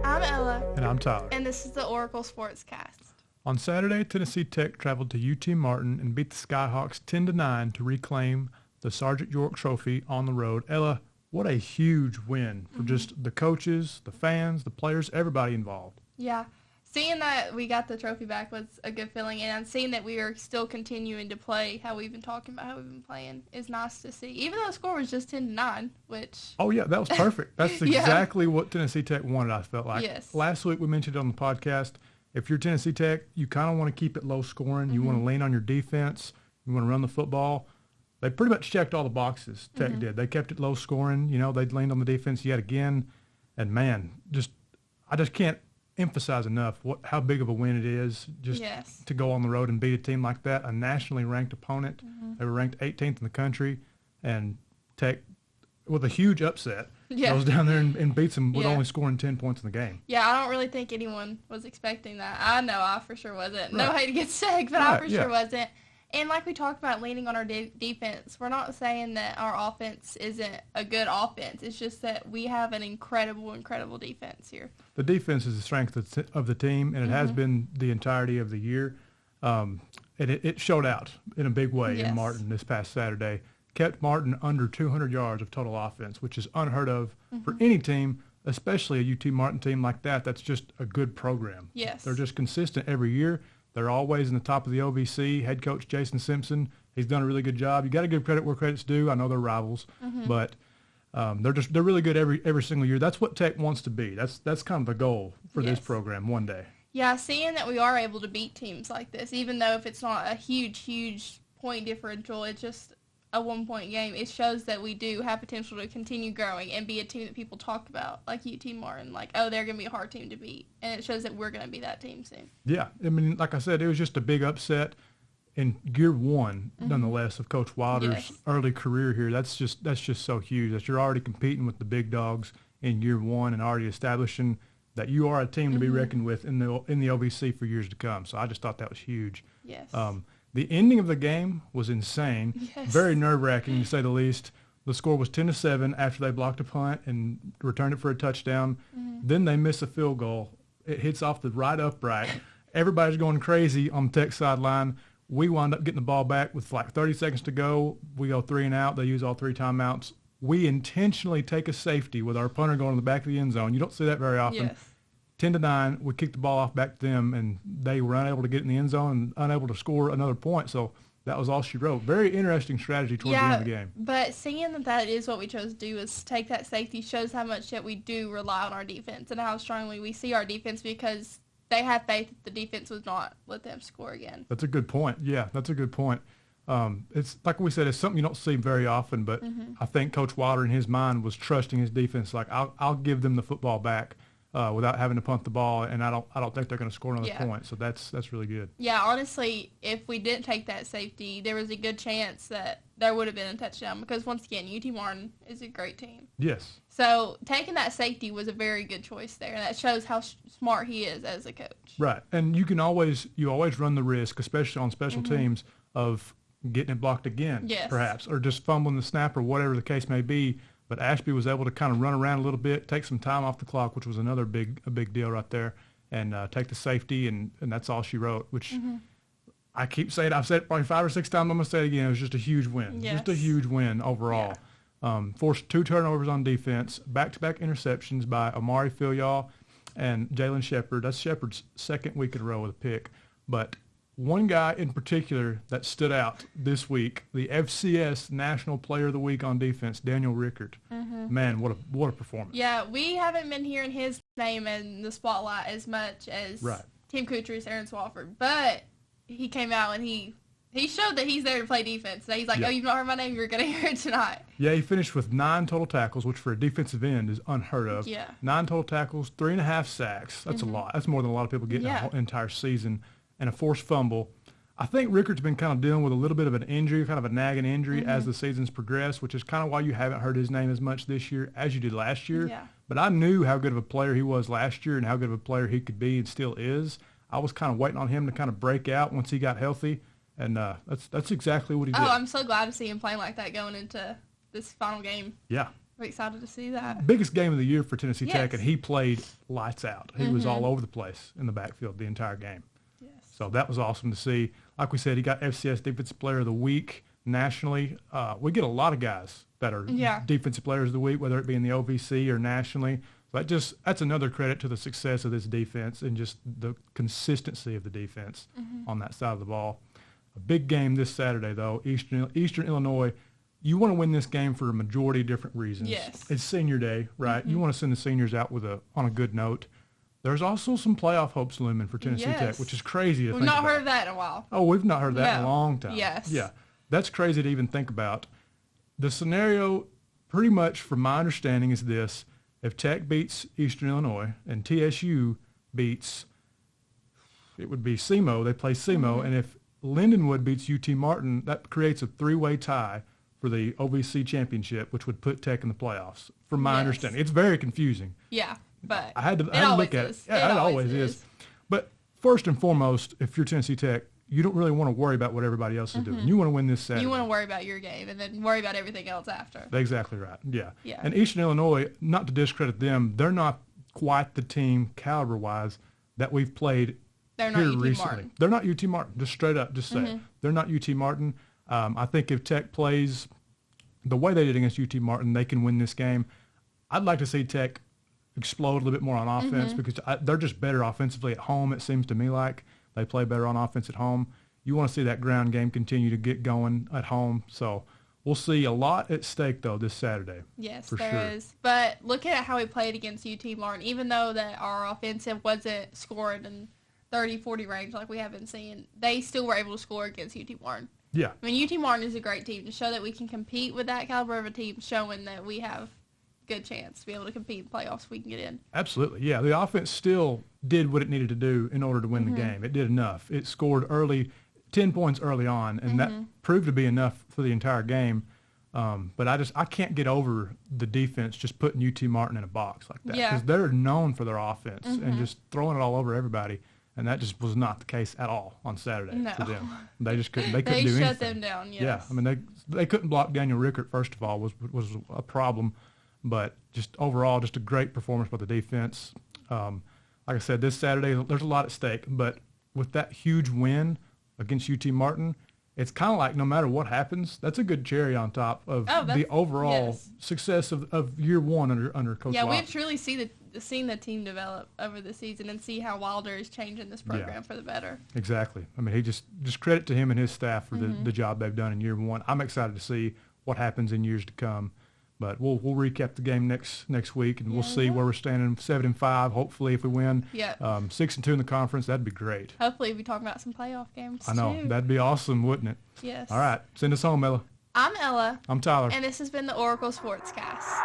I'm Ella. And I'm Tyler. And this is the Oracle Sportscast. On Saturday, Tennessee Tech traveled to UT Martin and beat the Skyhawks 10-9 to reclaim the Sergeant York Trophy on the road. Ella, what a huge win for just the coaches, the fans, the players, everybody involved. Yeah. Seeing that we got the trophy back was a good feeling, and seeing that we are still continuing to play how we've been talking about how we've been playing is nice to see. Even though the score was just 10-9, which... Oh, yeah, that was perfect. That's exactly what Tennessee Tech wanted, I felt like. Yes. Last week we mentioned it on the podcast, if you're Tennessee Tech, you kind of want to keep it low scoring. You want to lean on your defense. You want to run the football. They pretty much checked all the boxes, Tech did. They kept it low scoring. You know, they leaned on the defense yet again. And, man, I just can't emphasize enough how big of a win it is just to go on the road and beat a team like that, a nationally ranked opponent. They were ranked 18th in the country, and Tech, with a huge upset, goes down there and beats them with only scoring 10 points in the game. Yeah, I don't really think anyone was expecting that. I know I for sure wasn't. No hate against Tech, but I for sure wasn't. And like we talked about leaning on our defense, we're not saying that our offense isn't a good offense. It's just that we have an incredible, incredible defense here. The defense is the strength of the team, and it has been the entirety of the year. And it showed out in a big way in Martin this past Saturday. Kept Martin under 200 yards of total offense, which is unheard of for any team, especially a UT Martin team like that. That's just a good program. Yes. They're just consistent every year. They're always in the top of the OVC. Head coach Jason Simpson, he's done a really good job. You got to give credit where credit's due. I know they're rivals, but they're really good every single year. That's what Tech wants to be. That's kind of the goal for this program one day. Yeah, seeing that we are able to beat teams like this, even though if it's not a huge point differential, it's just a 1-point game, it shows that we do have potential to continue growing and be a team that people talk about, like UT Martin, like, oh, they're going to be a hard team to beat. And it shows that we're going to be that team soon. Yeah, I mean, like I said, it was just a big upset in year one, nonetheless, of Coach Wilder's early career here. That's just so huge that you're already competing with the big dogs in year one and already establishing that you are a team to be reckoned with in the OVC for years to come. So I just thought that was huge. Yes. The ending of the game was insane, very nerve-wracking to say the least. The score was 10-7 after they blocked a punt and returned it for a touchdown. Then they miss a field goal. It hits off the right upright. Everybody's going crazy on the Tech sideline. We wound up getting the ball back with like 30 seconds to go. We go 3 and out. They use all 3 timeouts. We intentionally take a safety with our punter going to the back of the end zone. You don't see that very often. 10-9, we kicked the ball off back to them, and they were unable to get in the end zone and unable to score another point. So that was all she wrote. Very interesting strategy towards the end of the game. But seeing that is what we chose to do is take that safety shows how much that we do rely on our defense and how strongly we see our defense because they have faith that the defense would not let them score again. That's a good point. Yeah, that's a good point. It's like we said, it's something you don't see very often, but I think Coach Wilder in his mind was trusting his defense. Like, I'll give them the football back. Without having to punt the ball, and I don't think they're going to score another point. So that's really good. Yeah, honestly, if we didn't take that safety, there was a good chance that there would have been a touchdown because, once again, UT Martin is a great team. Yes. So taking that safety was a very good choice there, and that shows how smart he is as a coach. Right, and you always run the risk, especially on special teams, of getting it blocked again, perhaps, or just fumbling the snap or whatever the case may be. But Ashby was able to kind of run around a little bit, take some time off the clock, which was another big deal right there, and take the safety, and that's all she wrote, which I keep saying. I've said it probably 5 or 6 times. I'm going to say it again. It was just a huge win. Yes. Just a huge win overall. Yeah. Forced 2 turnovers on defense, back-to-back interceptions by Amari Filial and Jalen Shepard. That's Shepard's second week in a row with a pick. But one guy in particular that stood out this week, the FCS National Player of the Week on defense, Daniel Rickert. Man, what a performance. Yeah, we haven't been hearing his name in the spotlight as much as Tim Kutrus, Aaron Swafford, but he came out and he showed that he's there to play defense. So he's like, oh, you've not heard my name, you're going to hear it tonight. Yeah, he finished with 9 total tackles, which for a defensive end is unheard of. Yeah. 9 total tackles, 3.5 sacks. That's a lot. That's more than a lot of people get in an entire season. And a forced fumble. I think Rickert's been kind of dealing with a little bit of an injury, kind of a nagging injury as the season's progressed, which is kind of why you haven't heard his name as much this year as you did last year. Yeah. But I knew how good of a player he was last year and how good of a player he could be and still is. I was kind of waiting on him to kind of break out once he got healthy, and that's exactly what he did. Oh, I'm so glad to see him playing like that going into this final game. Yeah. I'm excited to see that. Biggest game of the year for Tennessee Tech, Yes. and he played lights out. He was all over the place in the backfield the entire game. Yes. So that was awesome to see. Like we said, he got FCS Defensive Player of the Week nationally. We get a lot of guys that are Defensive Players of the Week, whether it be in the OVC or nationally. So that's another credit to the success of this defense and just the consistency of the defense on that side of the ball. A big game this Saturday, though, Eastern Illinois. You want to win this game for a majority of different reasons. Yes. It's senior day, right? You want to send the seniors out on a good note. There's also some playoff hopes looming for Tennessee Tech, which is crazy to think about. We've not heard of that in a while. Oh, we've not heard that in a long time. Yes. Yeah. That's crazy to even think about. The scenario, pretty much from my understanding, is this. If Tech beats Eastern Illinois and TSU beats, it would be SEMO, they play SEMO, and if Lindenwood beats UT Martin, that creates a three-way tie for the OVC championship, which would put Tech in the playoffs, from my understanding. It's very confusing. Yeah, but I had to look at it. Yeah, it always is. But first and foremost, if you're Tennessee Tech, you don't really want to worry about what everybody else is doing. You want to win this Saturday. You want to worry about your game and then worry about everything else after. Exactly right. Yeah. Yeah. And Eastern Illinois, not to discredit them, they're not quite the team caliber-wise that we've played They're not here UT recently. Martin. They're not UT Martin. Just straight up, just say it. They're not UT Martin. I think if Tech plays the way they did against UT Martin, they can win this game. I'd like to see Tech explode a little bit more on offense because they're just better offensively at home, it seems to me like. They play better on offense at home. You want to see that ground game continue to get going at home. So we'll see a lot at stake, though, this Saturday. Yes, for there sure. is. But look at how we played against UT Martin. Even though that our offensive wasn't scoring in 30, 40 range like we have been seeing, they still were able to score against UT Martin. Yeah. I mean, UT Martin is a great team. To show that we can compete with that caliber of a team, showing that we have good chance to be able to compete in playoffs, we can get in. Absolutely. Yeah, the offense still did what it needed to do in order to win the game. It did enough. It scored 10 points early on, and that proved to be enough for the entire game. But I can't get over the defense just putting UT Martin in a box like that because they're known for their offense and just throwing it all over everybody. And that just was not the case at all on Saturday for them. They just couldn't. They couldn't do anything. They shut them down. Yes. Yeah, I mean they couldn't block Daniel Rickert. First of all, was a problem. But just overall, just a great performance by the defense. Like I said, this Saturday, there's a lot at stake. But with that huge win against UT Martin, it's kind of like no matter what happens, that's a good cherry on top of the overall success of year one under Coach Lott. We've truly seen the team develop over the season and see how Wilder is changing this program for the better. Exactly. I mean, he just credit to him and his staff for the job they've done in year one. I'm excited to see what happens in years to come. But we'll recap the game next week, and we'll see where we're standing 7-5. Hopefully, if we win, 6-2 in the conference, that'd be great. Hopefully, we'll be talking about some playoff games. I know too. That'd be awesome, wouldn't it? Yes. All right, send us home, Ella. I'm Ella. I'm Tyler. And this has been the Oracle Sportscast.